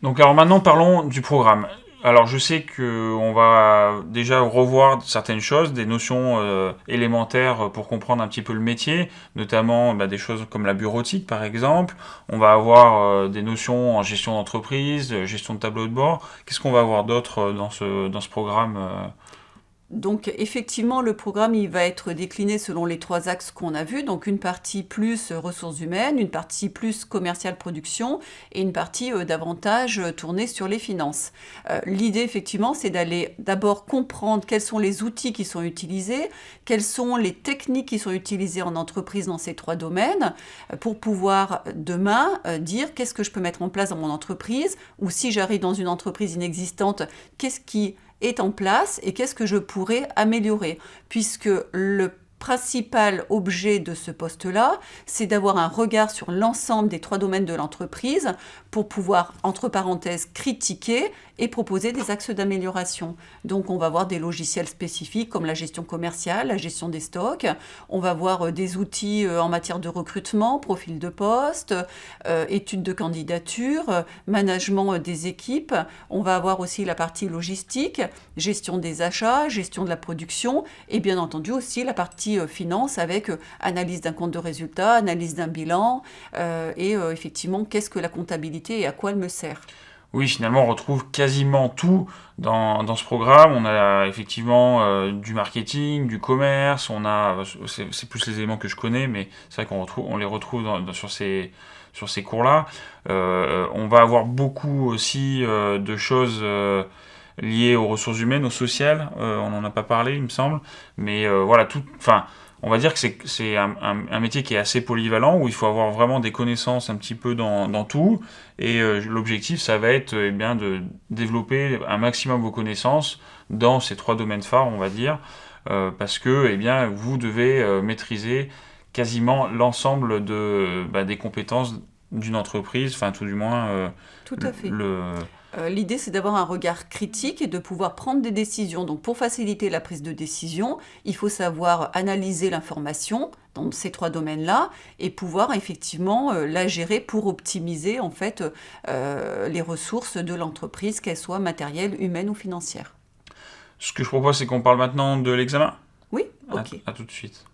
Donc alors maintenant parlons du programme. Alors je sais qu'on va déjà revoir certaines choses, des notions élémentaires pour comprendre un petit peu le métier, notamment des choses comme la bureautique par exemple. On va avoir des notions en gestion d'entreprise, gestion de tableau de bord. Qu'est-ce qu'on va avoir d'autre dans ce programme Donc effectivement, le programme il va être décliné selon les trois axes qu'on a vus. Donc une partie plus ressources humaines, une partie plus commerciale production et une partie davantage tournée sur les finances. L'idée effectivement, c'est d'aller d'abord comprendre quels sont les outils qui sont utilisés, quelles sont les techniques qui sont utilisées en entreprise dans ces trois domaines, pour pouvoir demain dire qu'est-ce que je peux mettre en place dans mon entreprise, ou si j'arrive dans une entreprise inexistante, qu'est-ce qui est en place et qu'est-ce que je pourrais améliorer. Puisque le principal objet de ce poste-là, c'est d'avoir un regard sur l'ensemble des trois domaines de l'entreprise pour pouvoir, entre parenthèses, critiquer et proposer des axes d'amélioration. Donc on va voir des logiciels spécifiques comme la gestion commerciale, la gestion des stocks, on va voir des outils en matière de recrutement, profil de poste, études de candidature, management des équipes. On va avoir aussi la partie logistique, gestion des achats, gestion de la production et bien entendu aussi la partie finance avec analyse d'un compte de résultat, analyse d'un bilan et effectivement qu'est-ce que la comptabilité et à quoi elle me sert. Oui, finalement, on retrouve quasiment tout dans ce programme. On a effectivement du marketing, du commerce, c'est plus les éléments que je connais, mais c'est vrai on les retrouve sur ces cours-là. On va avoir beaucoup aussi de choses liées aux ressources humaines, au social. On n'en a pas parlé, il me semble, mais voilà, enfin, on va dire que c'est un métier qui est assez polyvalent, où il faut avoir vraiment des connaissances un petit peu dans tout. Et l'objectif, ça va être bien de développer un maximum vos connaissances dans ces trois domaines phares, on va dire, parce que vous devez maîtriser quasiment l'ensemble des compétences d'une entreprise, enfin tout du moins Tout à le, fait. le- L'idée, c'est d'avoir un regard critique et de pouvoir prendre des décisions. Donc, pour faciliter la prise de décision, il faut savoir analyser l'information dans ces trois domaines-là et pouvoir effectivement la gérer pour optimiser en fait les ressources de l'entreprise, qu'elles soient matérielles, humaines ou financières. Ce que je propose, c'est qu'on parle maintenant de l'examen. Oui, ok. À tout de suite.